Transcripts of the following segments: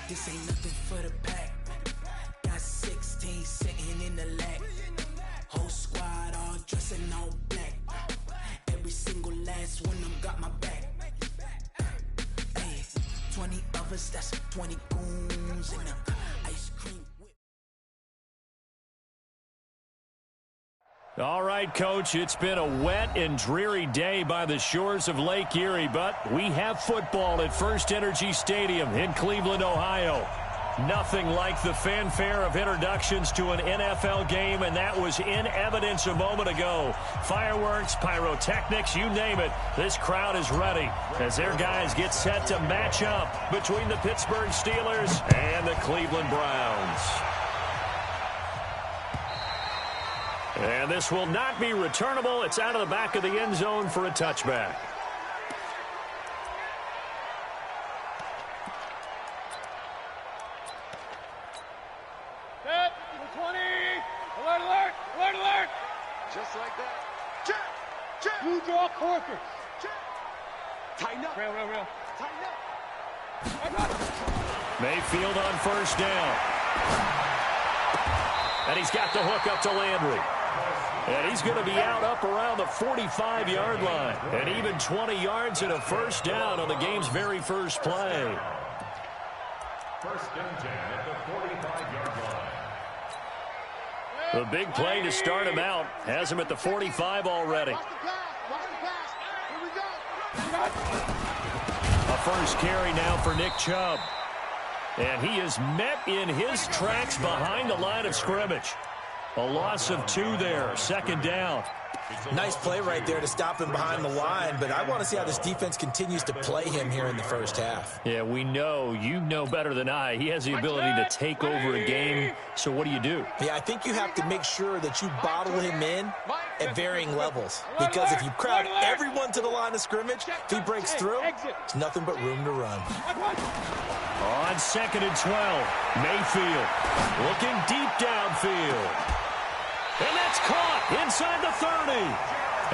This ain't nothing for the pack. Got 16 sitting in the lag. Whole squad all dressing all black. Every single last one of them got my back. Hey, 20 of us, that's 20 goons in the ice cream. All right, Coach, it's been a wet and dreary day by the shores of Lake Erie, but we have football at First Energy Stadium in Cleveland, Ohio. Nothing like the fanfare of introductions to an NFL game, and that was in evidence a moment ago. Fireworks, pyrotechnics, you name it. This crowd is ready as their guys get set to match up between the Pittsburgh Steelers and the Cleveland Browns. And this will not be returnable. It's out of the back of the end zone for a touchback. Set, 20, alert, alert, alert, alert. Just like that. Check, check. You draw corkers. Check. Tighten up. Real. Tighten up. Mayfield on first down. And he's got the hook up to Landry. And he's going to be out up around the 45-yard line. And even 20 yards and a first down on the game's very first play. First and 10 at the 45-yard line. The big play to start him out has him at the 45 already. Watch the pass. Here we go. A first carry now for Nick Chubb. And he is met in his tracks behind the line of scrimmage. A loss of 2 there, second down. Nice play right there to stop him behind the line, but I want to see how this defense continues to play him here in the first half. Yeah, we know, you know better than I, he has the ability to take over a game, so what do? Yeah, I think you have to make sure that you bottle him in at varying levels, because if you crowd everyone to the line of scrimmage, if he breaks through, it's nothing but room to run. On second and 12, Mayfield looking deep downfield. And that's caught inside the 30.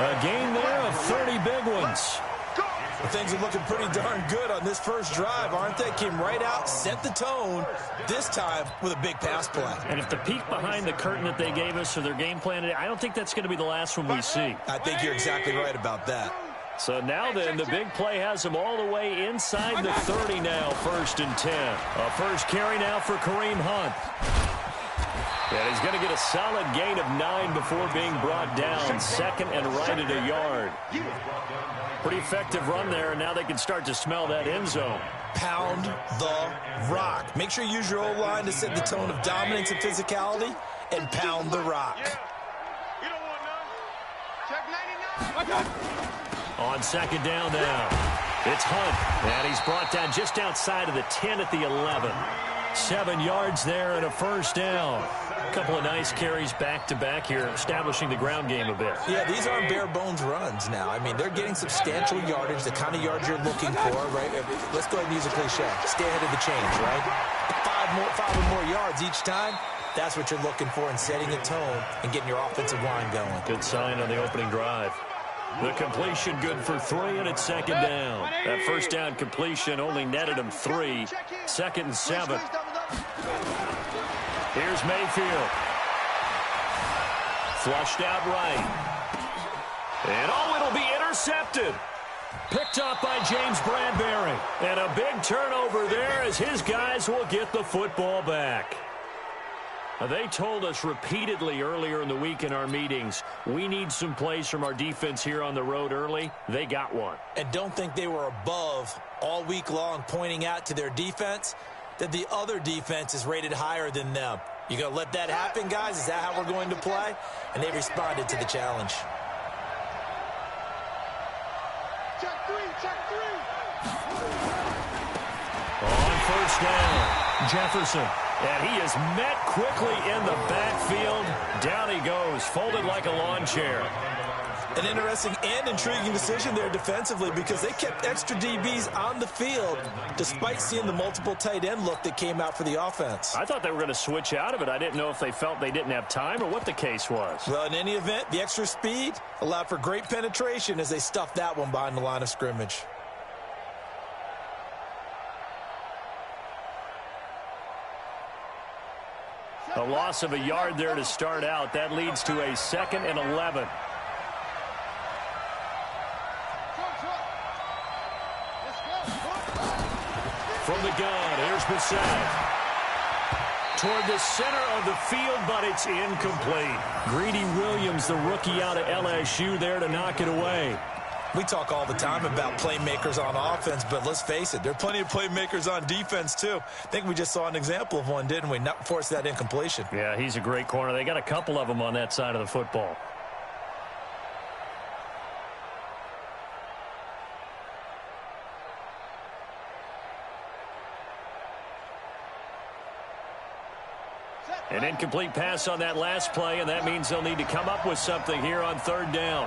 A gain there of 30 big ones. Well, things are looking pretty darn good on this first drive, aren't they? Came right out, set the tone, this time with a big pass play. And if the peek behind the curtain that they gave us for their game plan today, I don't think that's going to be the last one we see. I think you're exactly right about that. So now then, the big play has them all the way inside the 30 now, first and 10. A first carry now for Kareem Hunt. And he's going to get a solid gain of 9 before being brought down. Second and right at a yard. Pretty effective run there, and now they can start to smell that end zone. Pound the rock. Make sure you use your O-line to set the tone of dominance and physicality, and pound the rock. You don't want none. Check 99. On second down now, it's Hunt, and he's brought down just outside of the 10 at the 11. 7 yards there and a first down. A couple of nice carries back-to-back here, establishing the ground game a bit. Yeah, these aren't bare-bones runs now. I mean, they're getting substantial yardage, the kind of yards you're looking for, right? Let's go ahead and use a cliche. Stay ahead of the change, right? Five or more yards each time. That's what you're looking for in setting a tone and getting your offensive line going. Good sign on the opening drive. The completion good for 3, and it's second down. That first down completion only netted him 3. Second and 7. Here's Mayfield. Flushed out right. And it'll be intercepted. Picked up by James Bradbury. And a big turnover there as his guys will get the football back. They told us repeatedly earlier in the week in our meetings, we need some plays from our defense here on the road early. They got one. And don't think they were above all week long pointing out to their defense that the other defense is rated higher than them. You going to let that happen, guys? Is that how we're going to play? And they responded to the challenge. Check 3. On first down, Jefferson. And he is met quickly in the backfield. Down he goes, folded like a lawn chair. An interesting and intriguing decision there defensively, because they kept extra DBs on the field despite seeing the multiple tight end look that came out for the offense. I thought they were going to switch out of it. I didn't know if they felt they didn't have time or what the case was. Well, in any event, the extra speed allowed for great penetration as they stuffed that one behind the line of scrimmage. A loss of a yard there to start out. That leads to a 2nd and 11. From the gun, here's Brissett. Toward the center of the field, but it's incomplete. Greedy Williams, the rookie out of LSU, there to knock it away. We talk all the time about playmakers on offense, but let's face it, there are plenty of playmakers on defense, too. I think we just saw an example of one, didn't we? Not force that incompletion. Yeah, he's a great corner. They got a couple of them on that side of the football. An incomplete pass on that last play, and that means they'll need to come up with something here on 3rd down.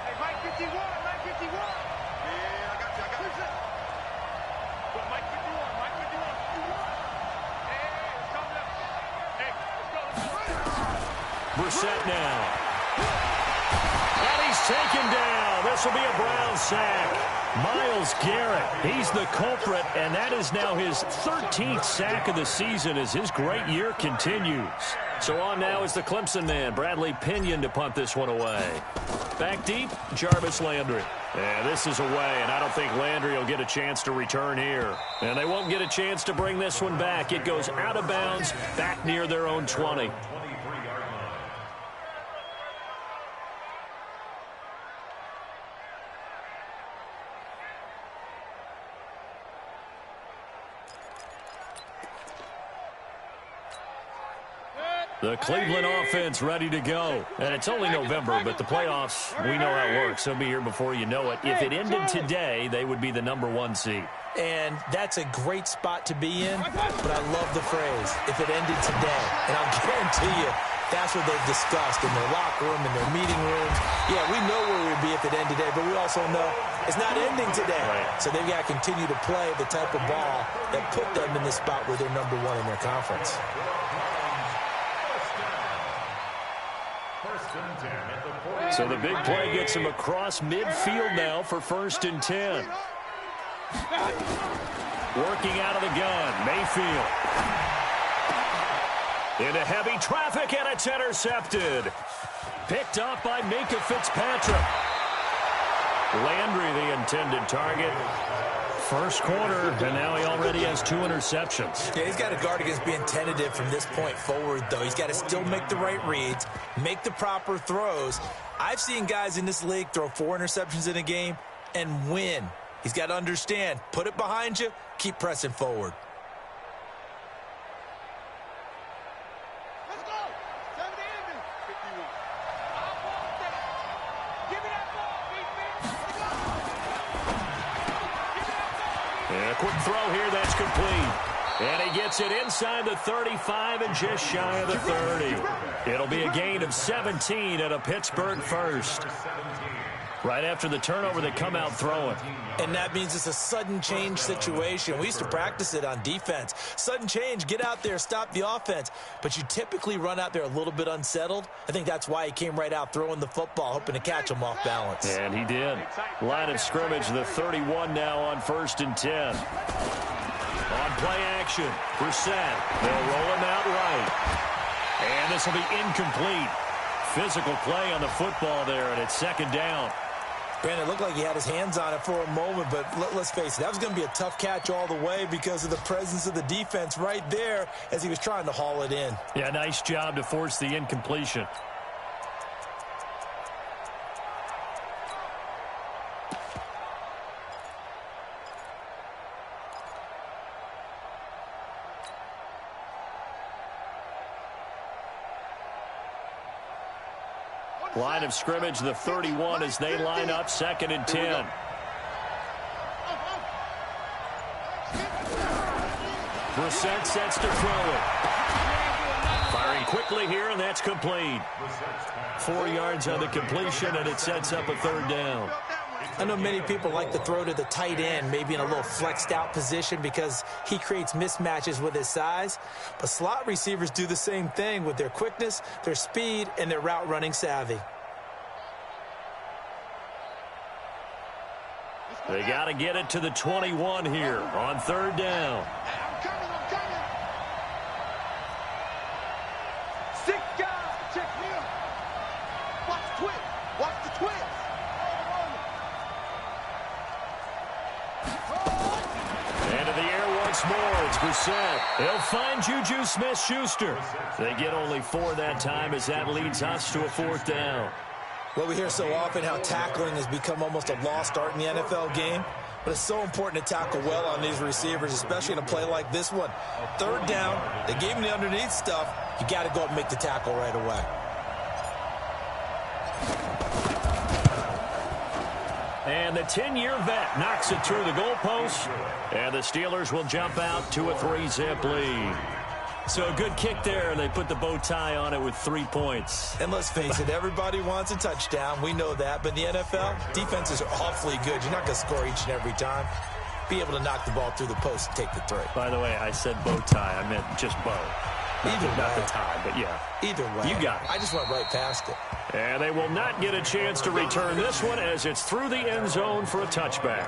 Hey, Mike 51, Mike 51. Yeah, I got you. Go, Mike 51, Mike 51. Hey, it's coming up. Hey, let's go. Brissett now. And he's taken down. This will be a Brown sack. Myles Garrett, he's the culprit, and that is now his 13th sack of the season as his great year continues. So on now is the Clemson man, Bradley Pinion, to punt this one away. Back deep, Jarvis Landry. Yeah, this is away, and I don't think Landry will get a chance to return here. And they won't get a chance to bring this one back. It goes out of bounds, back near their own 20. The Cleveland offense ready to go. And it's only November, but the playoffs, we know how it works. They'll be here before you know it. If it ended today, they would be the #1 seed. And that's a great spot to be in, but I love the phrase, if it ended today. And I'll guarantee you, that's what they've discussed in their locker room, in their meeting rooms. Yeah, we know where we'd be if it ended today, but we also know it's not ending today. Right. So they've got to continue to play the type of ball that put them in the spot where they're #1 in their conference. So the big play gets him across midfield now for 1st and 10. Working out of the gun, Mayfield. Into heavy traffic, and it's intercepted. Picked up by Minkah Fitzpatrick. Landry, the intended target. First quarter, and now he already has 2 interceptions. Yeah, he's got to guard against being tentative from this point forward, though. He's got to still make the right reads, make the proper throws. I've seen guys in this league throw 4 interceptions in a game and win. He's got to understand, put it behind you, keep pressing forward. Let's go. 7 to 51. Give me that ball, defense. And a quick throw here, that's complete. And he gets it inside the 35 and just shy of the 30. It'll be a gain of 17 at a Pittsburgh first. Right after the turnover, they come out throwing. And that means it's a sudden change situation. We used to practice it on defense. Sudden change, get out there, stop the offense. But you typically run out there a little bit unsettled. I think that's why he came right out throwing the football, hoping to catch him off balance. And he did. Line of scrimmage, the 31 now on 1st and 10. On play action, Brissett. They'll roll him out right. And this will be incomplete. Physical play on the football there, and it's 2nd down. Brandon, it looked like he had his hands on it for a moment, but let's face it, that was going to be a tough catch all the way because of the presence of the defense right there as he was trying to haul it in. Yeah, nice job to force the incompletion. Line of scrimmage, the 31 as they line up 2nd and 10. Brissett sets to throw it. Firing quickly here, and that's complete. 4 yards on the completion, and it sets up a 3rd down. I know many people like to throw to the tight end, maybe in a little flexed out position because he creates mismatches with his size. But slot receivers do the same thing with their quickness, their speed, and their route running savvy. They got to get it to the 21 here on 3rd down. once more. It's Brissett. They'll find Juju Smith-Schuster. They get only 4 that time as that leads us to a 4th down. Well, we hear so often how tackling has become almost a lost art in the NFL game. But it's so important to tackle well on these receivers, especially in a play like this one. 3rd down, they gave him the underneath stuff. You got to go up and make the tackle right away. And the 10-year vet knocks it through the goalpost. And the Steelers will jump out to a 3-zip lead. So a good kick there, and they put the bow tie on it with 3 points. And let's face it, everybody wants a touchdown. We know that. But in the NFL, defenses are awfully good. You're not going to score each and every time. Be able to knock the ball through the post and take the 3. By the way, I said bow tie. I meant just bow. Not the tie, but yeah. Either way. You got it. I just went right past it. And they will not get a chance to return this one as it's through the end zone for a touchback.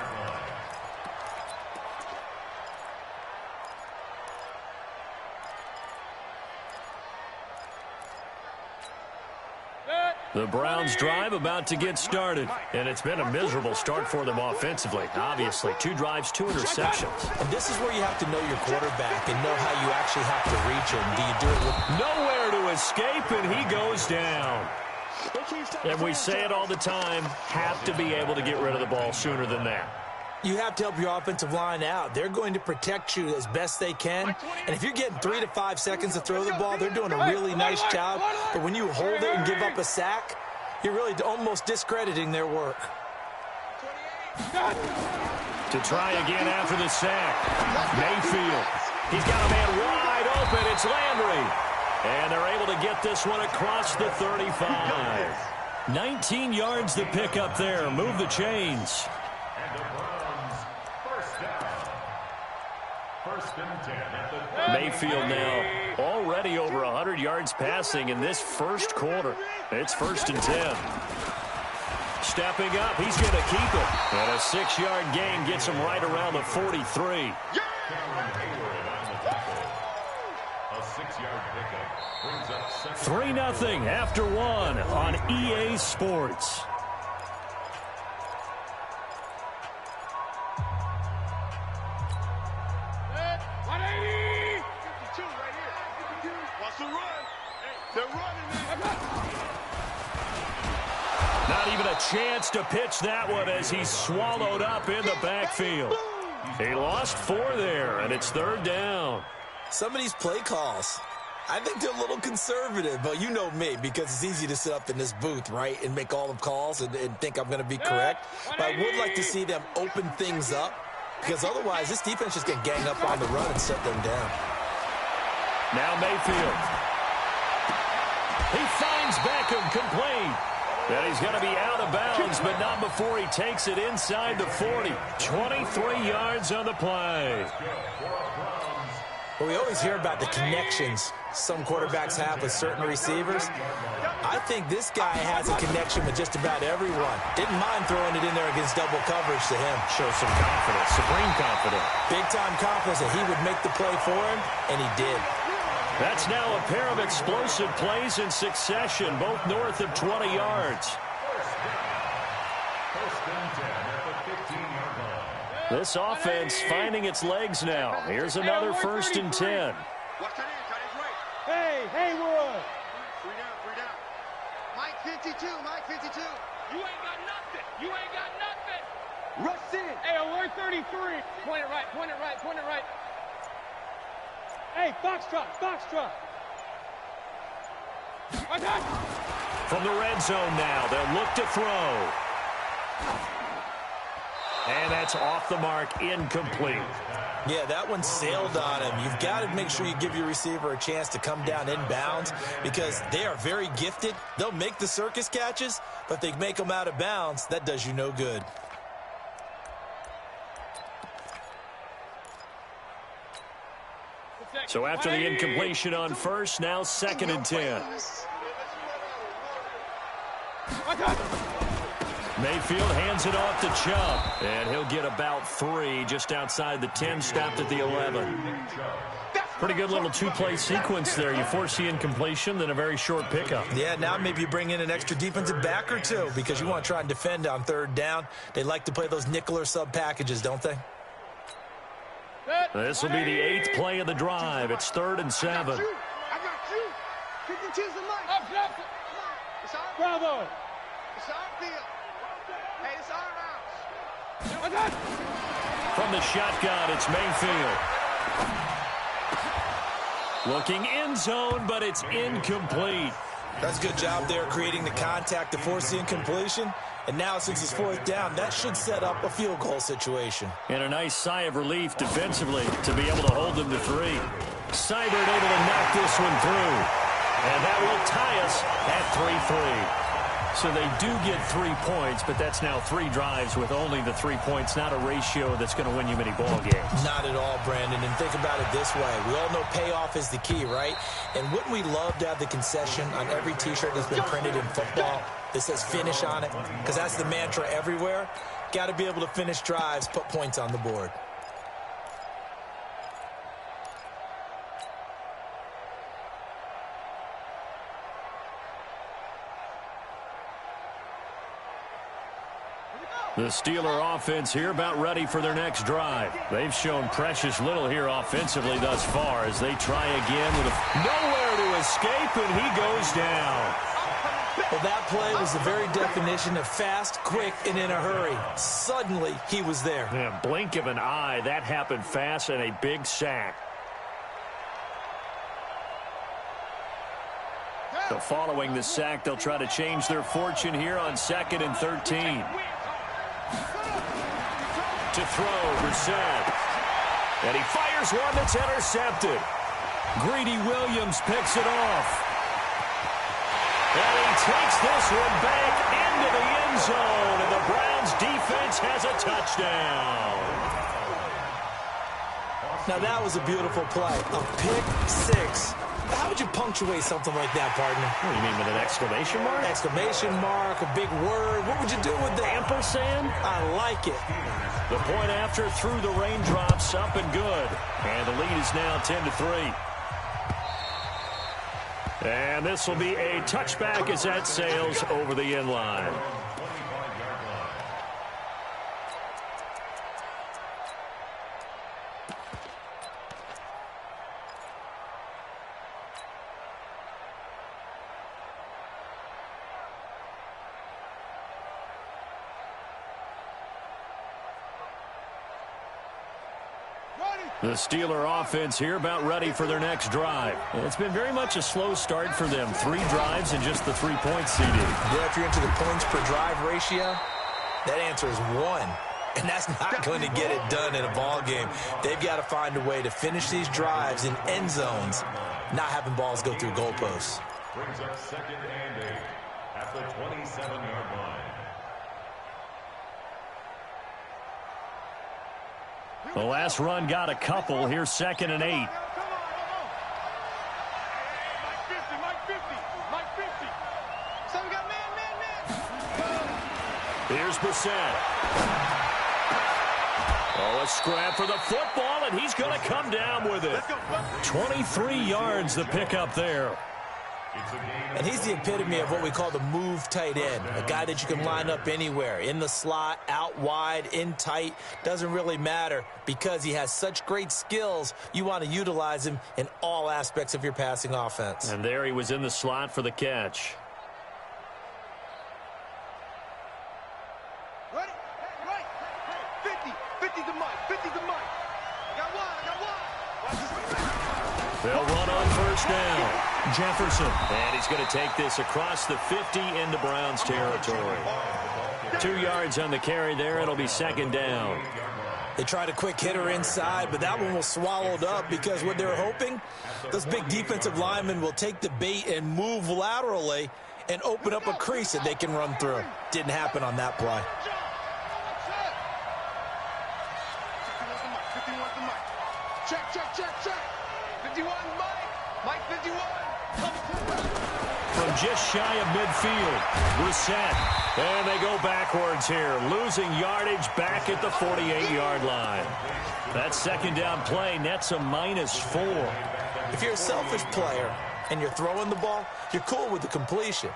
The Browns drive about to get started, and it's been a miserable start for them offensively. Obviously, 2 drives, 2 interceptions. And this is where you have to know your quarterback and know how you actually have to reach him. Do you do it with... Nowhere to escape, and he goes down. And we say it all the time, have to be able to get rid of the ball sooner than that. You have to help your offensive line out. They're going to protect you as best they can. And if you're getting 3 to 5 seconds to throw the ball, they're doing a really nice job. But when you hold it and give up a sack, you're really almost discrediting their work. To try again after the sack. Mayfield. He's got a man wide open. It's Landry. And they're able to get this one across the 35. 19 yards to pick up there. Move the chains. Mayfield now already over 100 yards passing in this first quarter. It's 1st and 10. Stepping up, he's going to keep it. And a 6-yard gain gets him right around the 43. 3-0 after 1 on EA Sports. Not even a chance to pitch that one as he's swallowed up in the backfield. He lost 4 there, and it's 3rd down. Some of these play calls, I think they're a little conservative, but you know me, because it's easy to sit up in this booth, right, and make all the calls and think I'm going to be correct. But I would like to see them open things up, because otherwise this defense just can gang up on the run and shut them down. Now Mayfield. He finds Beckham complete. And he's going to be out of bounds, but not before he takes it inside the 40. 23 yards on the play. Well, we always hear about the connections some quarterbacks have with certain receivers. I think this guy has a connection with just about everyone. Didn't mind throwing it in there against double coverage to him. Shows some confidence, supreme confidence. Big-time confidence that he would make the play for him, and he did. That's now a pair of explosive plays in succession, both north of 20 yards. This offense finding its legs now. Here's another 1st and 10. Hey, Haywood! 3 down. Mike 52, Mike 52. You ain't got nothing. You ain't got nothing. Rush in. Hey, alert 33. Point it right. Hey, Foxtrot. From the red zone now, they'll look to throw. And that's off the mark, incomplete. Yeah, that one sailed on him. You've got to make sure you give your receiver a chance to come down inbounds because they are very gifted. They'll make the circus catches, but they make them out of bounds. That does you no good. So after the incompletion on 1st, now 2nd and 10. Mayfield hands it off to Chubb, and he'll get about 3 just outside the 10, stopped at the 11. Pretty good little 2-play sequence there. You force the incompletion, then a very short pickup. Yeah, now maybe you bring in an extra defensive back or 2 because you want to try and defend on 3rd down. They like to play those nickel or sub packages, don't they? This will be the 8th play of the drive. It's 3rd and 7. I got you. Kick the cheese and Mike. It's our bravo. It's our field. Hey, it's our house. From the shotgun, it's Mayfield. Looking end zone, but it's incomplete. That's a good job there creating the contact to force the incompletion. And now, since it's 4th down, that should set up a field goal situation. And a nice sigh of relief defensively to be able to hold them to 3. Seibert able to knock this one through. And that will tie us at 3-3. So they do get 3 points, but that's now 3 drives with only the 3 points, not a ratio that's going to win you many ball games. Not at all, Brandon. And think about it this way. We all know payoff is the key, right? And wouldn't we love to have the concession on every T-shirt that's been printed in football that says finish on it? Because that's the mantra everywhere. Got to be able to finish drives, put points on the board. The Steeler offense here about ready for their next drive. They've shown precious little here offensively thus far as they try again with nowhere to escape, and he goes down. Well, that play was the very definition of fast, quick, and in a hurry. Suddenly, he was there. Yeah, blink of an eye. That happened fast and a big sack. So following the sack, they'll try to change their fortune here on 2nd and 13. To throw, Brissett. And he fires one that's intercepted. Greedy Williams picks it off. And he takes this one back into the end zone. And the Browns defense has a touchdown. Now that was a beautiful play. A pick 6. How would you punctuate something like that, partner? What do you mean, with an exclamation mark? Exclamation mark, a big word. What would you do with that? Ampersand? I like it. The point after through the raindrops, up and good. And the lead is now 10-3. And this will be a touchback as that sails over the end line. The Steeler offense here about ready for their next drive. It's been very much a slow start for them. 3 drives and just the 3 points seeded. Yeah, if you're into the points per drive ratio, that answer is 1. And that's not going to get it done in a ball game. They've got to find a way to finish these drives in end zones, not having balls go through goalposts. Brings up 2nd and 8 at the 27-yard line. The last run got a couple. Here's 2nd and 8. Mike 50. So we got man. Here's Brissett. Oh, a scrap for the football, and he's going to come down with it. 23 yards the pickup there. And he's the epitome of what we call the move tight end, a guy that you can line up anywhere, in the slot, out wide, in tight, doesn't really matter because he has such great skills. You want to utilize him in all aspects of your passing offense. And there he was in the slot for the catch. Ready? Right. 50 to Mike. I got one. They'll run on first down. Jefferson. And he's going to take this across the 50 into Browns territory. 2 yards on the carry there. It'll be 2nd down. They tried a quick hitter inside, but that one was swallowed up because what they're hoping, those big defensive linemen will take the bait and move laterally and open up a crease that they can run through. Didn't happen on that play. 51 to Mike. Check. 51 Mike 51. From just shy of midfield, Brissett. And they go backwards here, losing yardage back at the 48-yard line. That 2nd down play nets a -4. If you're a selfish player and you're throwing the ball, you're cool with the completion.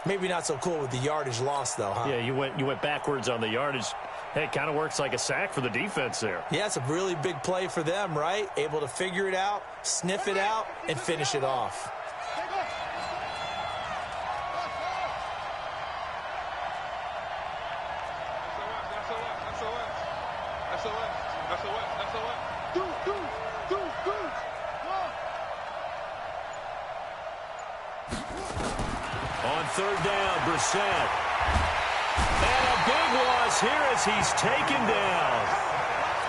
Maybe not so cool with the yardage loss, though, huh? Yeah, you went backwards on the yardage. Hey, it kind of works like a sack for the defense there. Yeah, it's a really big play for them, right? Able to figure it out, sniff it out, and finish it off. On third down, Brissett. And a big loss here as he's taken down.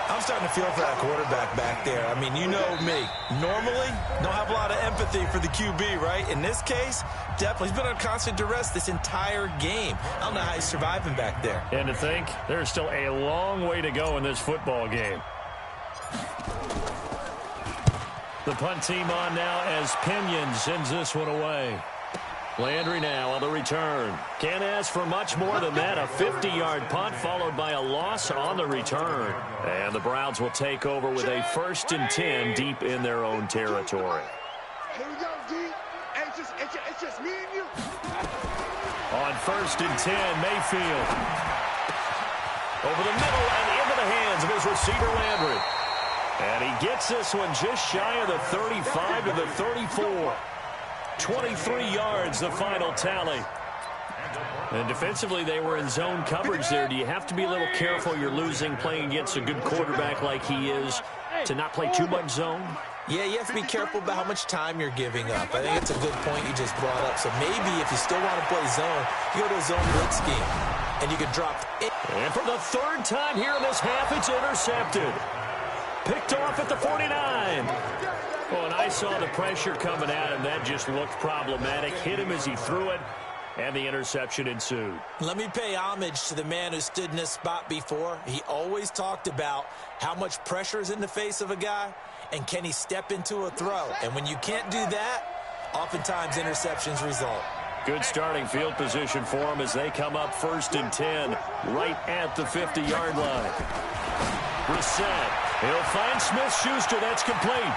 I'm starting to feel for that quarterback back there. I mean, you know me. Normally, don't have a lot of empathy for the QB, right? In this case, definitely. He's been on constant duress this entire game. I don't know how he's surviving back there. And to think, there's still a long way to go in this football game. The punt team on now as Pinion sends this one away. Landry now on the return. Can't ask for much more than that. A 50-yard punt followed by a loss on the return. And the Browns will take over with a 1st and 10 deep in their own territory. Here we go, D. It's just me and you. On 1st and 10, Mayfield. Over the middle and into the hands of his receiver, Landry. And he gets this one just shy of the 35 to the 34. 23 yards, the final tally. And defensively, they were in zone coverage there. Do you have to be a little careful? You're losing, playing against a good quarterback like he is, to not play too much zone? Yeah, you have to be careful about how much time you're giving up. I think it's a good point you just brought up. So maybe if you still want to play zone, you go to a zone blitz scheme, and you can drop it. And for the 3rd time here in this half, it's intercepted. Picked off at the 49. Well, and I saw the pressure coming at him. That just looked problematic. Hit him as he threw it, and the interception ensued. Let me pay homage to the man who stood in this spot before. He always talked about how much pressure is in the face of a guy, and can he step into a throw. And when you can't do that, oftentimes interceptions result. Good starting field position for him as they come up 1st and 10, right at the 50-yard line. Brissett, he'll find Smith-Schuster. That's complete.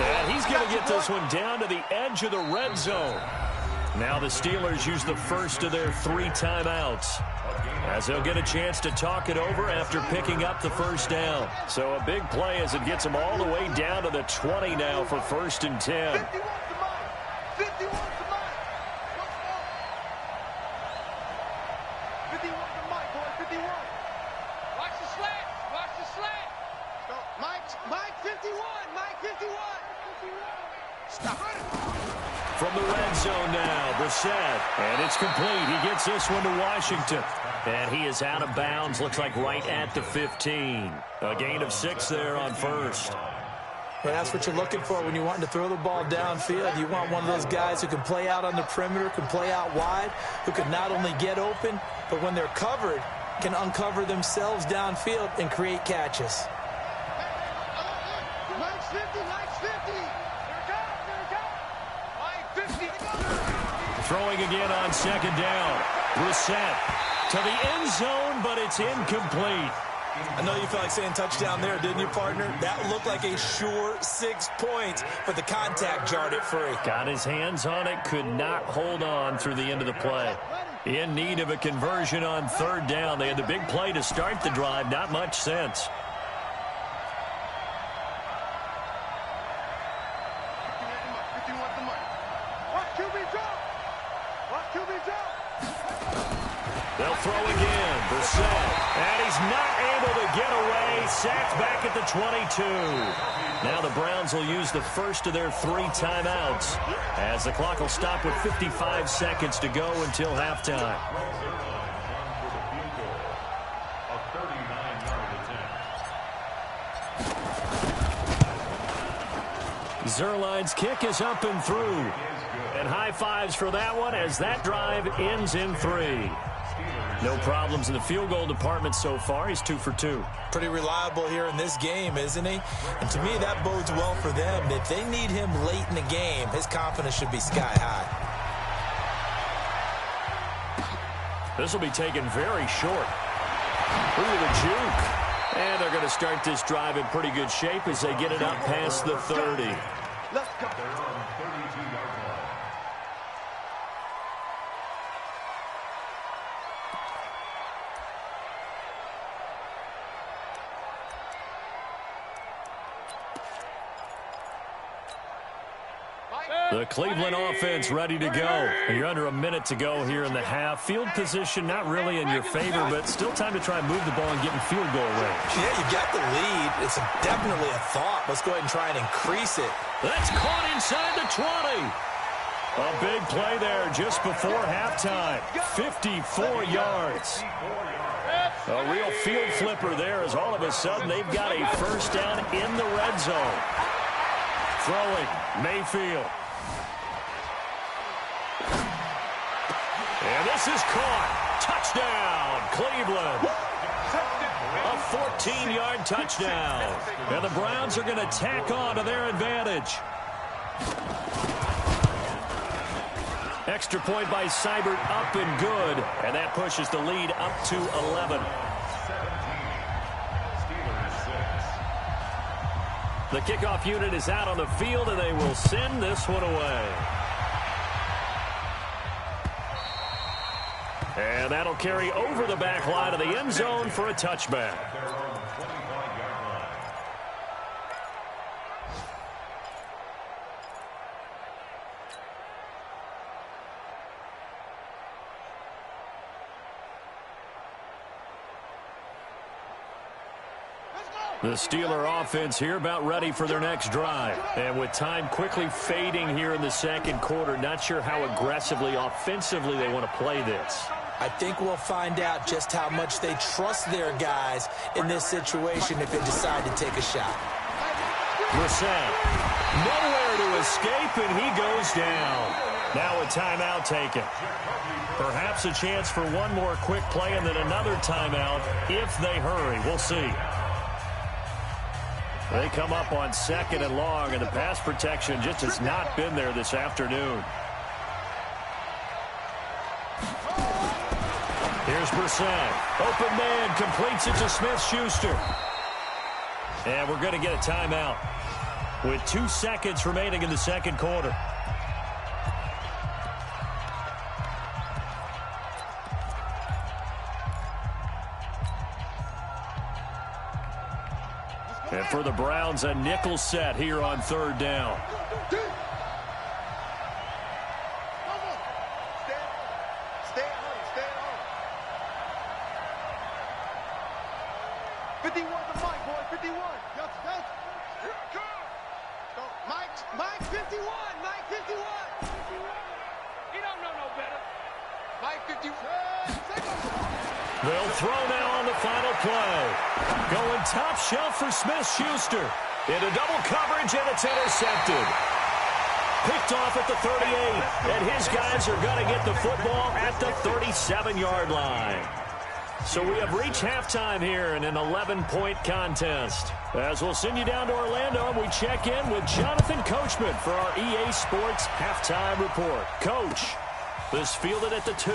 And he's going to get this one down to the edge of the red zone. Now the Steelers use the first of their 3 timeouts, as they'll get a chance to talk it over after picking up the 1st down. So a big play as it gets them all the way down to the 20 now for 1st and 10. 51 From the red zone now, Brissett, and it's complete. He gets this one to Washington, and he is out of bounds. Looks like right at the 15. A gain of 6 there on 1st. Well, that's what you're looking for when you're wanting to throw the ball downfield. You want one of those guys who can play out on the perimeter, can play out wide, who can not only get open, but when they're covered, can uncover themselves downfield and create catches. Mike's 50, Mike's 50. Throwing again on 2nd down. Brissett to the end zone, but it's incomplete. I know you felt like saying touchdown there, didn't you, partner? That looked like a sure 6 points, but the contact jarred it free. Got his hands on it, could not hold on through the end of the play. In need of a conversion on 3rd down. They had the big play to start the drive, not much sense. They'll throw again. Brissett. And he's not able to get away. Sacked back at the 22. Now the Browns will use the first of their 3 timeouts, as the clock will stop with 55 seconds to go until halftime. Zerline's kick is up and through. And high fives for that one as that drive ends in 3. No problems in the field goal department so far. He's 2 for 2. Pretty reliable here in this game, isn't he? And to me, that bodes well for them. If they need him late in the game, his confidence should be sky high. This will be taken very short. Look at the juke. And they're going to start this drive in pretty good shape as they get it up past the 30. Let's go. The Cleveland offense ready to go. You're under a minute to go here in the half. Field position not really in your favor, but still time to try and move the ball and get in field goal range. Yeah, you've got the lead. It's definitely a thought. Let's go ahead and try and increase it. That's caught inside the 20. A big play there just before halftime. 54 yards. A real field flipper there as all of a sudden they've got a first down in the red zone. Throwing, Mayfield. And this is caught. Touchdown, Cleveland. A 14-yard touchdown. And the Browns are going to tack on to their advantage. Extra point by Seibert, up and good. And that pushes the lead up to 11. The kickoff unit is out on the field, and they will send this one away. And that'll carry over the back line of the end zone for a touchback. The Steeler offense here about ready for their next drive. And with time quickly fading here in the second quarter, not sure how aggressively, offensively they want to play this. I think we'll find out just how much they trust their guys in this situation if they decide to take a shot. Brissett, nowhere to escape, and he goes down. Now a timeout taken. Perhaps a chance for one more quick play and then another timeout if they hurry. We'll see. They come up on second and long, and the pass protection just has not been there this afternoon. Here's Brissett. Open man, completes it to Smith-Schuster. And we're going to get a timeout with 2 seconds remaining in the second quarter. And for the Browns, a nickel set here on third down. Stay at home. 51 to Mike, boy, 51. Yes. Here it comes. So, Mike 51. Mike 51. He don't know no better. Mike 51. They'll throw now on the final play. Going top shelf for Smith-Schuster. Into double coverage, and it's intercepted. Picked off at the 38, and his guys are going to get the football at the 37-yard line. So we have reached halftime here in an 11-point contest. As we'll send you down to Orlando, we check in with Jonathan Coachman for our EA Sports Halftime Report. Coach, this fielded at the 2.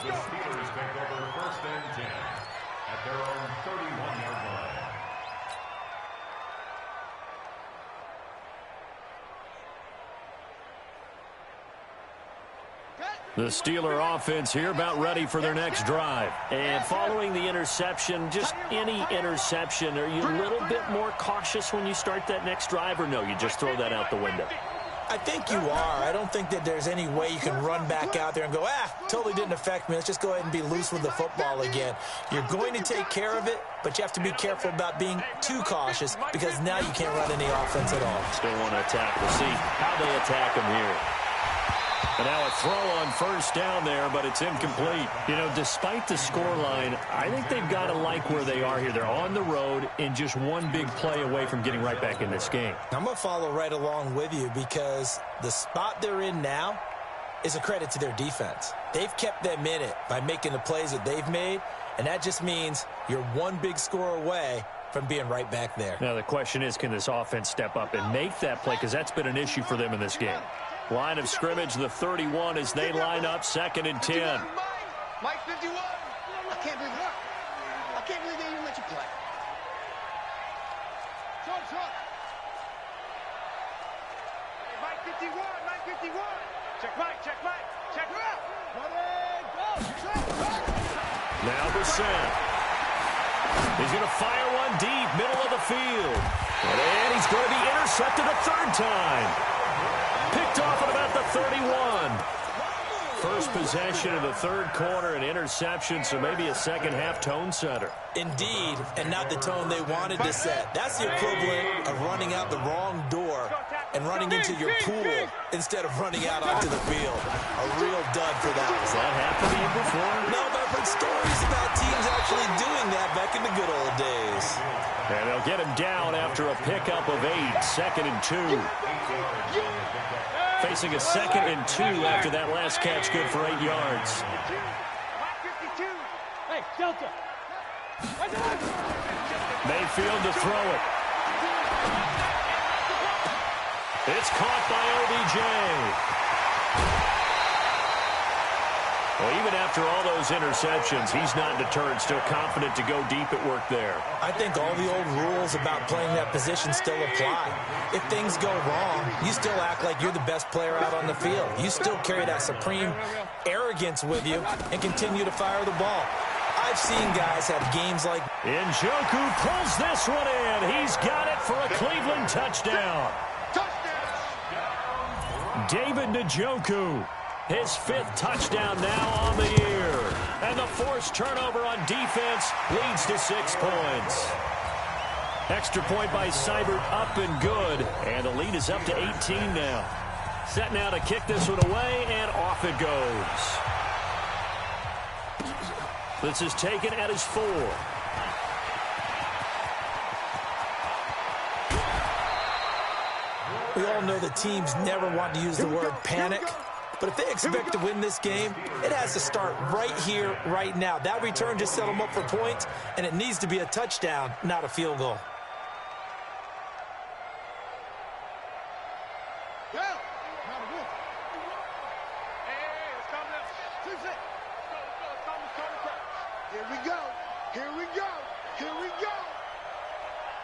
The Steelers take over first and 10 at their own 31-yard line. The Steeler offense here about ready for their next drive. And following the interception, just any interception, are you a little bit more cautious when you start that next drive, or no, you just throw that out the window? I think you are. I don't think that there's any way you can run back out there and go, totally didn't affect me. Let's just go ahead and be loose with the football again. You're going to take care of it, but you have to be careful about being too cautious because now you can't run any offense at all. Still want to attack. We'll see how they attack them here. And now a throw on first down there, but it's incomplete. You know, despite the scoreline, I think they've got to like where they are here. They're on the road and just one big play away from getting right back in this game. I'm going to follow right along with you because the spot they're in now is a credit to their defense. They've kept them in it by making the plays that they've made, and that just means you're one big score away from being right back there. Now the question is, can this offense step up and make that play? Because that's been an issue for them in this game. Line of scrimmage, the 31, as they line up, second and 10. Mike 51. I can't believe it. I can't believe they even let you play. Short. Hey, Mike 51. Check right, check right, check right. Now Brissett. He's going to fire one deep, middle of the field. And he's going to be intercepted a third time. Picked off at about the 31. First possession of the third quarter, an interception, so maybe a second-half tone setter. Indeed, and not the tone they wanted to set. That's the equivalent of running out the wrong door and running into your pool instead of running out onto the field. A real dud for that. Has that happened to you before? No, but I've heard stories about teams actually doing that back in the good old days. And they'll get him down after a pickup of 8, 2nd and 2. Facing a 2nd and 2 after that last catch, good for 8 yards. Hey, Delta. Mayfield to throw it. It's caught by OBJ. Well, even after all those interceptions, he's not deterred, still confident to go deep at work there. I think all the old rules about playing that position still apply. If things go wrong, you still act like you're the best player out on the field. You still carry that supreme arrogance with you and continue to fire the ball. I've seen guys have games like... Njoku pulls this one in. He's got it for a Cleveland touchdown. David Njoku. His 5th touchdown now on the year. And the forced turnover on defense leads to 6 points. Extra point by Seibert, up and good. And the lead is up to 18 now. Set now to kick this one away, and off it goes. This is taken at his 4. We all know the teams never want to use the word panic. But if they expect to win this game, it has to start right here, right now. That return just set them up for points, and it needs to be a touchdown, not a field goal. Here we go. Here we go. Here we go.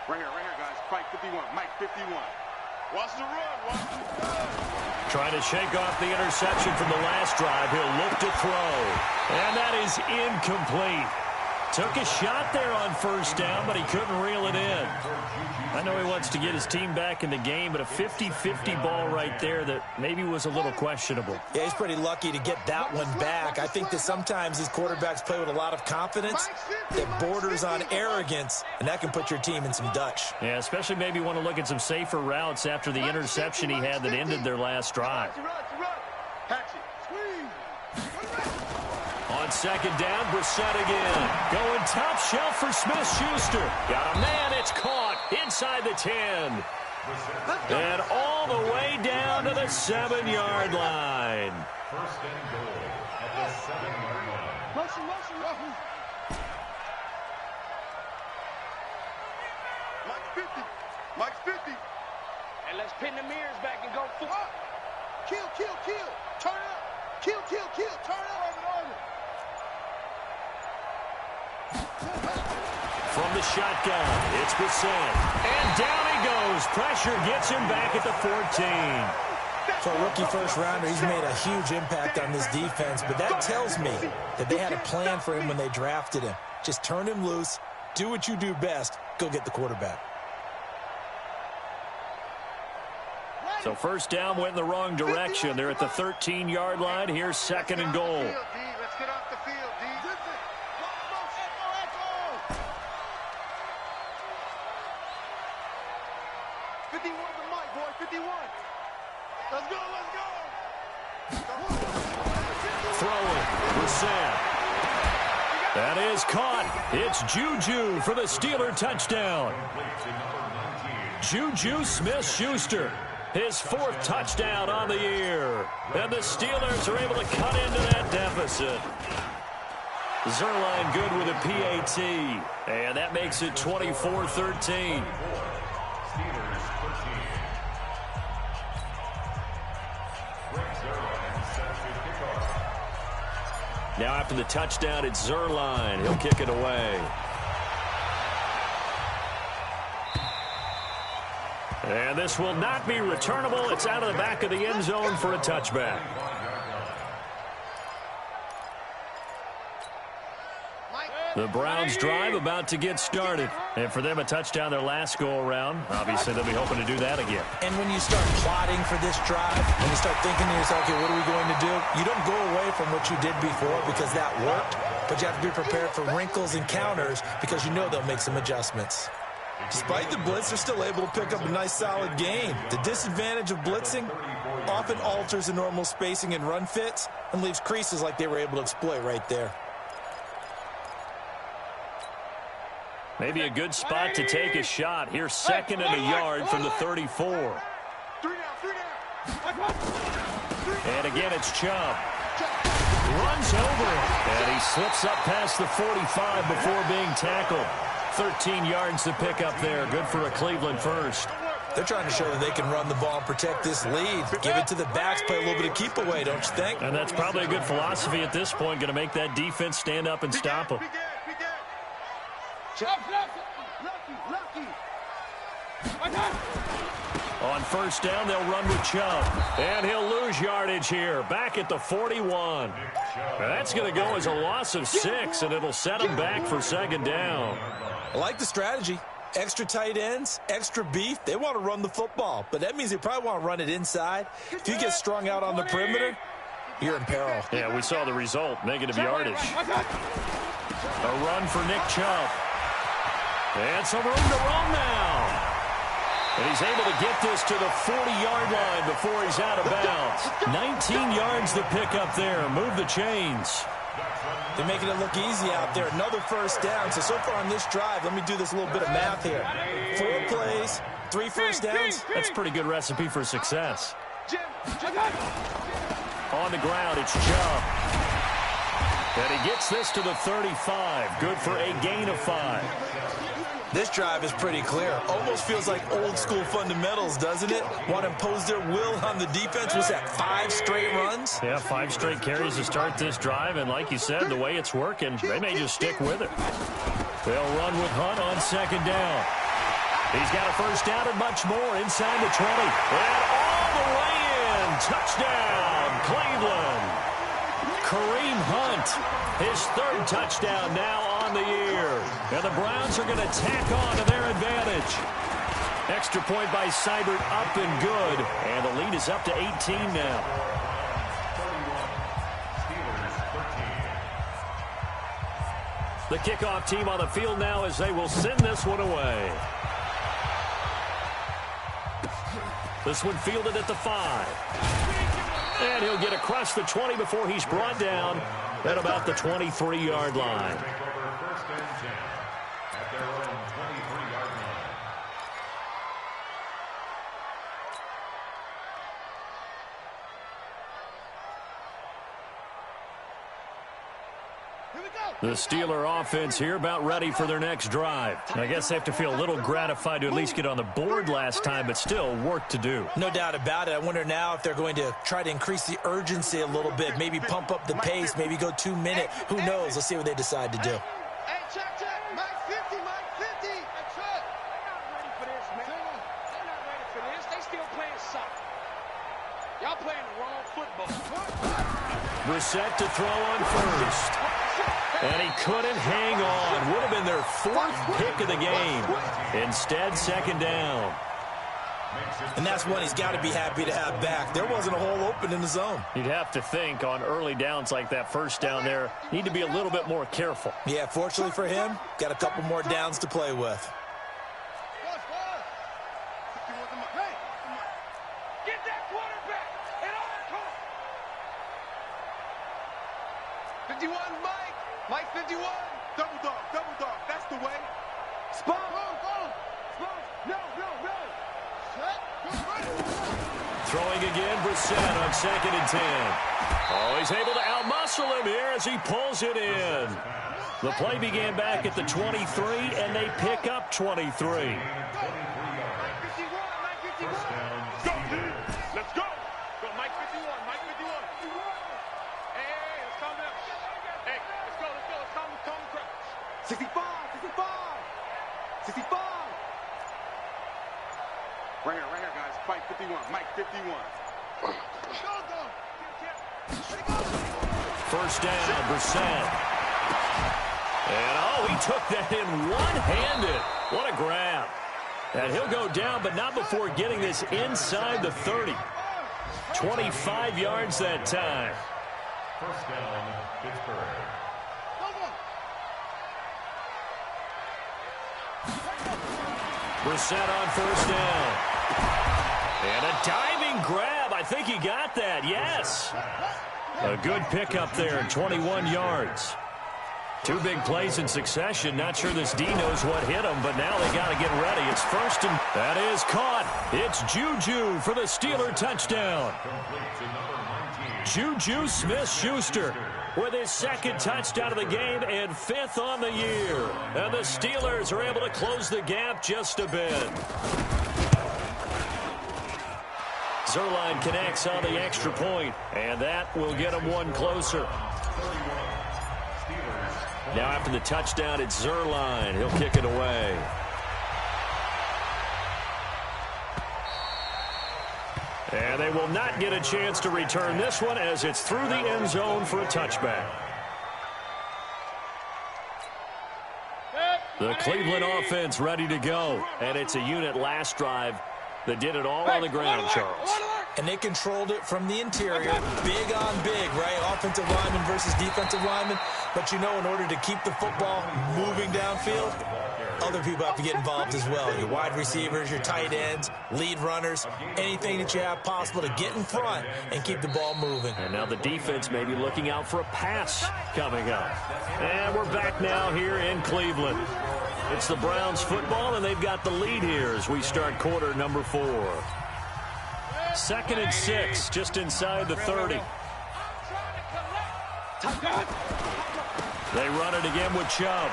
Right here, guys. Mike 51. Mike 51. Watch the run. Watch the run. Trying to shake off the interception from the last drive. He'll look to throw. And that is incomplete. Took a shot there on first down, but he couldn't reel it in. I know he wants to get his team back in the game, but a 50-50 ball right there that maybe was a little questionable. Yeah, he's pretty lucky to get that one back. I think that sometimes these quarterbacks play with a lot of confidence that borders on arrogance, and that can put your team in some Dutch. Yeah, especially maybe want to look at some safer routes after the interception he had that ended their last drive. On second down, Brissett again. Going top shelf for Smith-Schuster. Got a man, it's caught inside the 10. And all the way down to the 7-yard line. First and goal at the 7-yard line. Motion. Mike 50. Mike 50. And let's pin the mirrors back and go full. Kill. Turn up. Kill. Turn up. From the shotgun, it's Brissett. And down he goes. Pressure gets him back at the 14. For a rookie first-rounder, he's made a huge impact on this defense, but that tells me that they had a plan for him when they drafted him. Just turn him loose, do what you do best, go get the quarterback. So first down went in the wrong direction. They're at the 13-yard line. Here's second and goal. Let's get off the field, D. 51 to Mike, boy. 51. Let's go. Throwing, Brissett. That is caught. It's Juju for the Steeler touchdown. Juju Smith-Schuster, his 4th touchdown on the year. And the Steelers are able to cut into that deficit. Zerline good with a PAT. And that makes it 24-13. Now after the touchdown, it's Zerline. He'll kick it away. And this will not be returnable. It's out of the back of the end zone for a touchback. The Browns drive about to get started. And for them, a touchdown their last go-around. Obviously, they'll be hoping to do that again. And when you start plotting for this drive, and you start thinking to yourself, okay, what are we going to do? You don't go away from what you did before because that worked, but you have to be prepared for wrinkles and counters because you know they'll make some adjustments. Despite the blitz, they're still able to pick up a nice, solid gain. The disadvantage of blitzing often alters the normal spacing and run fits and leaves creases like they were able to exploit right there. Maybe a good spot to take a shot. Here's second and a yard from the 34. And again, it's Chubb. Runs over him. And he slips up past the 45 before being tackled. 13 yards to pick up there. Good for a Cleveland first. They're trying to show that they can run the ball and protect this lead. Give it to the backs, play a little bit of keep away, don't you think? And that's probably a good philosophy at this point. Going to make that defense stand up and stop them. On first down, they'll run with Chubb. And he'll lose yardage here. Back at the 41. That's going to go as a loss of 6, and it'll set them back for second down. I like the strategy. Extra tight ends, extra beef. They want to run the football, but that means they probably want to run it inside. If you get strung out on the perimeter, you're in peril. Yeah, we saw the result. Negative yardage. A run for Nick Chubb. And some room to run now. And he's able to get this to the 40-yard line before he's out of bounds. 19 yards to pick up there. Move the chains. They're making it look easy out there. Another first down. So far on this drive, let me do this little bit of math here. 4 plays, 3 first downs. That's a pretty good recipe for success. On the ground, it's Chubb. And he gets this to the 35. Good for a gain of 5. This drive is pretty clear. Almost feels like old school fundamentals, doesn't it? Want to impose their will on the defense. Was that 5 straight runs? Yeah, 5 straight carries to start this drive. And like you said, the way it's working, they may just stick with it. They'll run with Hunt on second down. He's got a first down and much more inside the 20. And all the way in. Touchdown, Cleveland. Kareem Hunt, his 3rd touchdown now on the year. And the Browns are going to tack on to their advantage. Extra point by Seibert, up and good. And the lead is up to 18 now. The kickoff team on the field now as they will send this one away. This one fielded at the 5. And he'll get across the 20 before he's brought down at about the 23-yard line. The Steeler offense here about ready for their next drive. I guess they have to feel a little gratified to at least get on the board last time, but still work to do. No doubt about it. I wonder now if they're going to try to increase the urgency a little bit, maybe pump up the pace, maybe go 2 minute. Who knows? Let's see what they decide to do. Hey, check. Mike 50, Mike 50. That's it. They're not ready for this, man. They're not ready for this. They still playing soccer. Y'all playing the wrong football. Brissett to throw on first. And he couldn't hang on. Would have been their 4th pick of the game. Instead, second down. And that's one he's got to be happy to have back. There wasn't a hole open in the zone. You'd have to think on early downs like that first down there, need to be a little bit more careful. Yeah, fortunately for him, got a couple more downs to play with. Get that quarterback. And on 51, Mike 51. Double dog. That's the way. Spot. No. Throwing again, Brissett on 2nd and 10. Oh, he's able to outmuscle him here as he pulls it in. The play began back at the 23, and they pick up 23. Mike 51. Go, let's go. Go, Mike 51. Hey, let's calm down. Hey, let's go. Let's calm the crowd. 65. Right here, guys. Mike 51. First down, Brissett. And, oh, he took that in one-handed. What a grab. And he'll go down, but not before getting this inside the 30. 25 yards that time. First down, Pittsburgh. Brissett on first down. And a diving grab. I think he got that. Yes. A good pickup there, 21 yards. Two big plays in succession. Not sure this D knows what hit him, but now they got to get ready. It's first and that is caught. It's Juju for the Steeler touchdown. Juju Smith-Schuster with his second touchdown of the game and fifth on the year. And the Steelers are able to close the gap just a bit. Zerline connects on the extra point, and that will get him one closer. Now after the touchdown, it's Zerline. He'll kick it away. And they will not get a chance to return this one as it's through the end zone for a touchback. The Cleveland offense ready to go. And it's a unit last drive that did it all on the ground, Charles. And they controlled it from the interior, big on big, right? Offensive lineman versus defensive lineman. But, you know, in order to keep the football moving downfield, other people have to get involved as well. Your wide receivers, your tight ends, lead runners, anything that you have possible to get in front and keep the ball moving. And now the defense may be looking out for a pass coming up. And we're back now here in Cleveland. It's the Browns football, and they've got the lead here as we start quarter number 4. 2nd and 6, just inside the 30. They run it again with Chubb.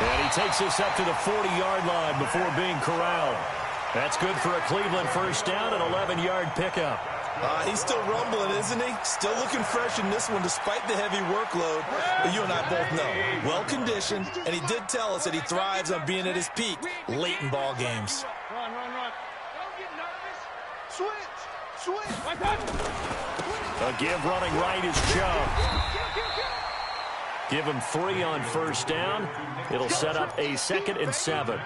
And he takes this up to the 40-yard line before being corralled. That's good for a Cleveland first down, an 11-yard pickup. He's still rumbling, isn't he? Still looking fresh in this one despite the heavy workload. But you and I both know, well-conditioned, and he did tell us that he thrives on being at his peak late in ball games. Run. Don't get nervous. Switch. A give running right is Chubb. Give him 3 on first down. It'll set up a 2nd and 7.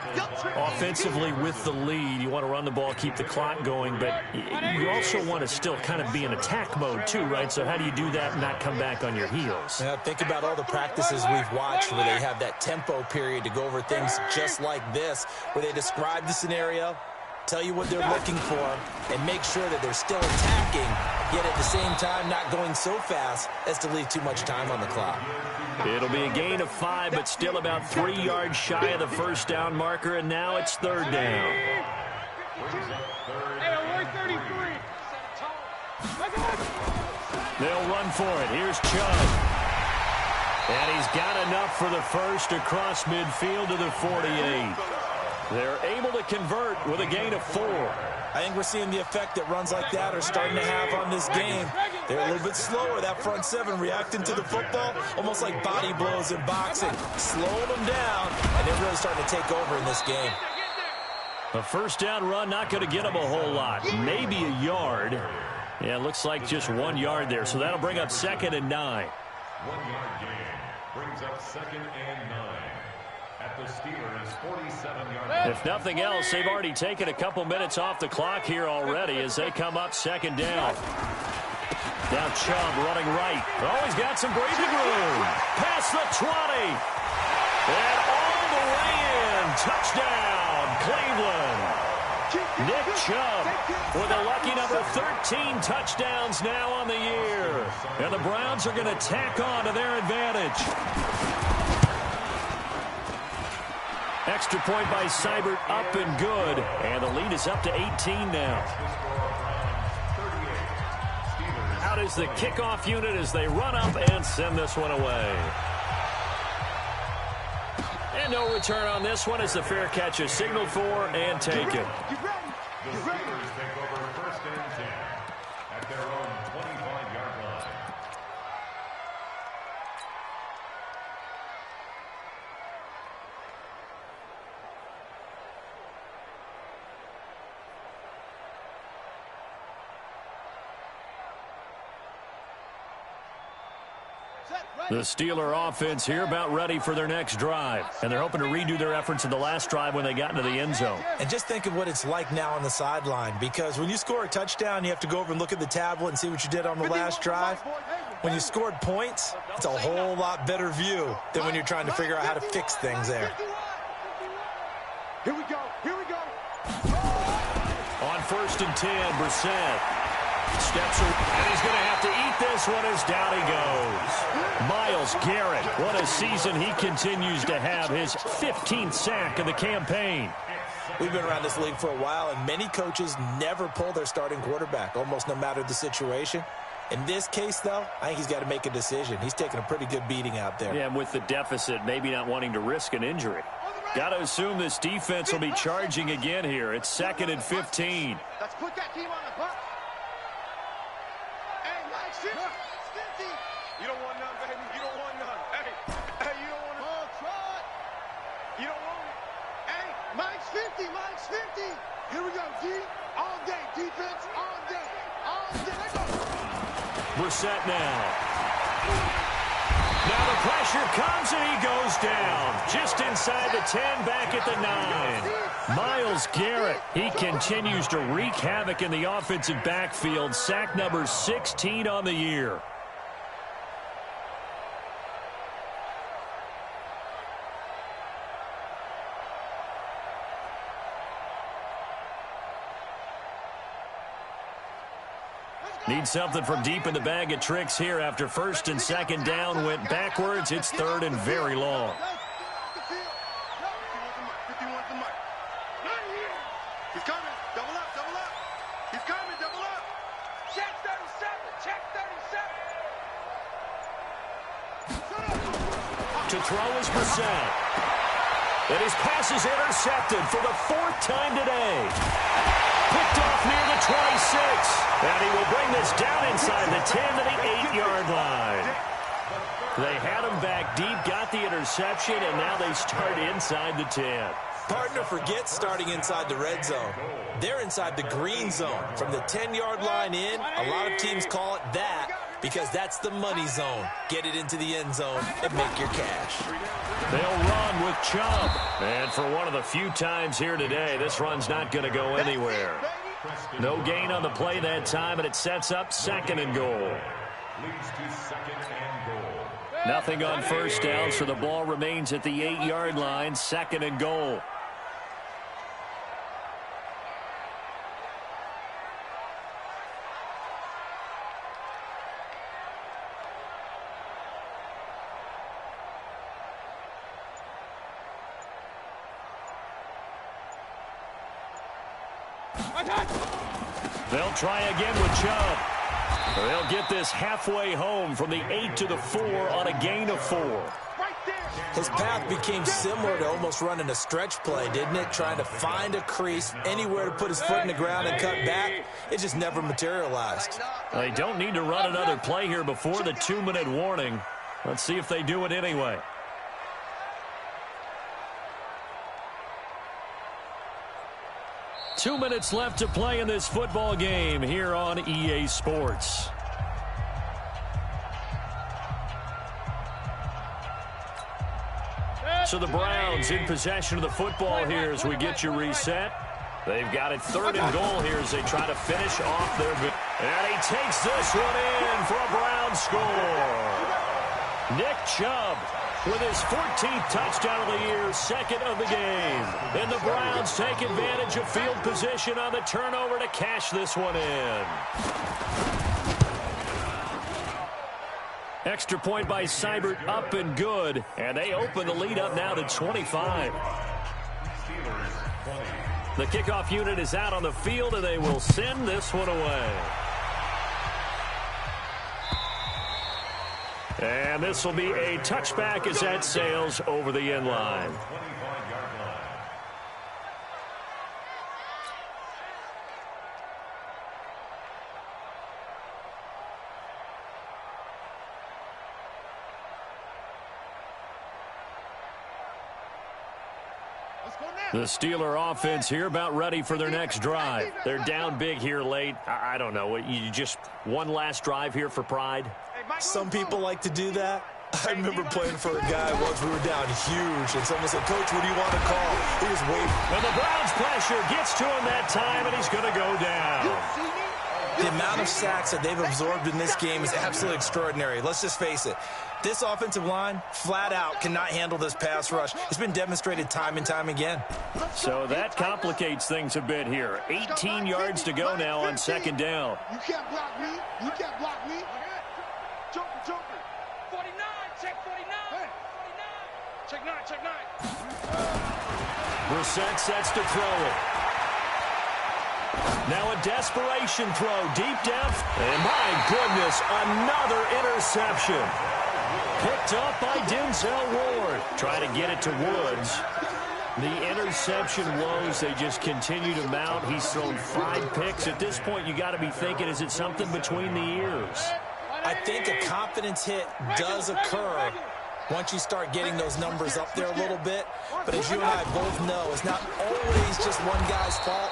Offensively with the lead, you want to run the ball, keep the clock going, but you also want to still kind of be in attack mode too, right? So how do you do that and not come back on your heels? Yeah, think about all the practices we've watched where they have that tempo period to go over things just like this, where they describe the scenario, tell you what they're looking for, and make sure that they're still attacking, yet at the same time not going so fast as to leave too much time on the clock. It'll be a gain of 5, but still about 3 yards shy of the first down marker, and now it's 3rd down. They'll run for it. Here's Chubb. And he's got enough for the first across midfield to the 48. They're able to convert with a gain of 4. I think we're seeing the effect that runs like that are starting to have on this game. They're a little bit slower, that front 7, reacting to the football, almost like body blows in boxing, slowing them down, and they're really starting to take over in this game. A first down run, not going to get them a whole lot. Maybe a yard. Yeah, it looks like just 1 yard there, so that'll bring up 2nd and 9. 1-yard gain brings up 2nd and 9. At the Steelers' 47-yard line. If nothing else, they've already taken a couple minutes off the clock here already as they come up 2nd down. Now Chubb running right. Oh, he's got some breathing room. Past the 20. And all the way in. Touchdown, Cleveland. Nick Chubb with a lucky number 13 touchdowns now on the year. And the Browns are going to tack on to their advantage. Extra point by Seibert, up and good. And the lead is up to 18 now. Out is the kickoff unit as they run up and send this one away. And no return on this one as the fair catch is signaled for and taken. The Steelers take over 1st and 10 at their own 25-yard line. The Steeler offense here about ready for their next drive. And they're hoping to redo their efforts in the last drive when they got into the end zone. And just think of what it's like now on the sideline, because when you score a touchdown, you have to go over and look at the tablet and see what you did on the last drive. When you scored points, it's a whole lot better view than when you're trying to figure out how to fix things there. Here we go. Here we go. On 1st and 10, Brissett steps away, and he's going to have to eat this one as down he goes. Myles Garrett, what a season he continues to have, his 15th sack of the campaign. We've been around this league for a while, and many coaches never pull their starting quarterback, almost no matter the situation. In this case, though, I think he's got to make a decision. He's taking a pretty good beating out there. Yeah, and with the deficit, maybe not wanting to risk an injury. Got to assume this defense will be charging again here. It's 2nd and 15. Let's put that team on the bus. Hey, Mike, 50. You don't want none, baby. You don't want none. Hey, you don't want it. Oh, try it. You don't want it. Hey, Mike's 50. Mike's 50. Here we go, D. All day. Defense, all day. All day. Let's go. Brissett now. Now the pressure comes and he goes down. Just inside the 10, back at the 9. Myles Garrett, he continues to wreak havoc in the offensive backfield. Sack number 16 on the year. Need something from deep in the bag of tricks here after 1st and 2nd down went backwards. It's 3rd and very long. 51's the mic. He's coming. Double up, double up. He's coming, double up. Check 37. Check 37. To throw is Brissett. And his pass is intercepted for the 4th time today. Picked off near the 26. And he will bring this down inside the 10 to the 8-yard line. They had him back deep, got the interception, and now they start inside the 10. Partner forgets starting inside the red zone. They're inside the green zone. From the 10-yard line in, a lot of teams call it that because that's the money zone. Get it into the end zone and make your cash. They'll run with Chubb. And for one of the few times here today, this run's not going to go anywhere. No gain on the play that time, and it sets up 2nd and goal. Leads to 2nd and goal. Nothing on 1st down, so the ball remains at the 8-yard line, 2nd and goal. They'll try again with Chubb. They'll get this halfway home from the 8 to the 4 on a gain of 4. His path became similar to almost running a stretch play, didn't it? Trying to find a crease, anywhere to put his foot in the ground and cut back. It just never materialized. They don't need to run another play here before the 2-minute warning. Let's see if they do it anyway. Two minutes left to play in this football game here on EA Sports. So the Browns in possession of the football here as we get you reset. They've got it 3rd and goal here as they try to finish off their... And he takes this one in for a Brown score. Nick Chubb with his 14th touchdown of the year, 2nd of the game. And the Browns take advantage of field position on the turnover to cash this one in. Extra point by Seibert, up and good. And they open the lead up now to 25. The kickoff unit is out on the field, and they will send this one away. And this will be a touchback as that sails over the end line. The Steeler offense here about ready for their next drive. They're down big here late. I don't know. You just one last drive here for pride? Some people like to do that. I remember playing for a guy once. We were down huge, and someone said, "Coach, what do you want to call?" He was waiting. Well, the Browns' pressure gets to him that time, and he's going to go down. The amount of sacks that they've absorbed in this game is absolutely extraordinary. Let's just face it. This offensive line, flat out, cannot handle this pass rush. It's been demonstrated time and time again. So that complicates things a bit here. 18 yards to go now on second down. You can't block me. You can't block me. Joker. 49, check 49. 49. Check 9. Brissett sets to throw it. Now a desperation throw deep depth. And my goodness, another interception. Picked up by Denzel Ward. Try to get it to Woods. The interception woes, they just continue to mount. He's thrown 5 picks. At this point, you got to be thinking, is it something between the ears? I think a confidence hit does occur once you start getting those numbers up there a little bit. But as you and I both know, it's not always just one guy's fault.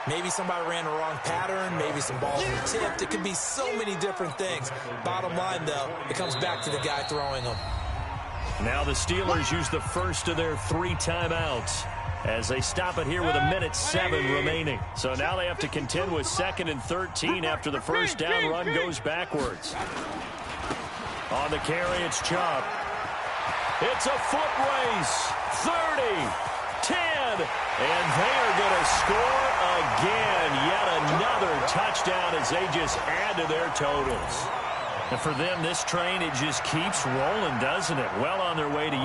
Maybe somebody ran the wrong pattern. Maybe some balls were tipped. It could be so many different things. Bottom line, though, it comes back to the guy throwing them. Now the Steelers use the first of their 3 timeouts as they stop it here with 1:07 remaining. So now they have to contend with 2nd and 13 after the first down run goes backwards. On the carry, it's Chubb. It's a foot race. 30, 10, and they are going to score again. Yet another touchdown as they just add to their totals. And for them, this train, it just keeps rolling, doesn't it? Well on their way to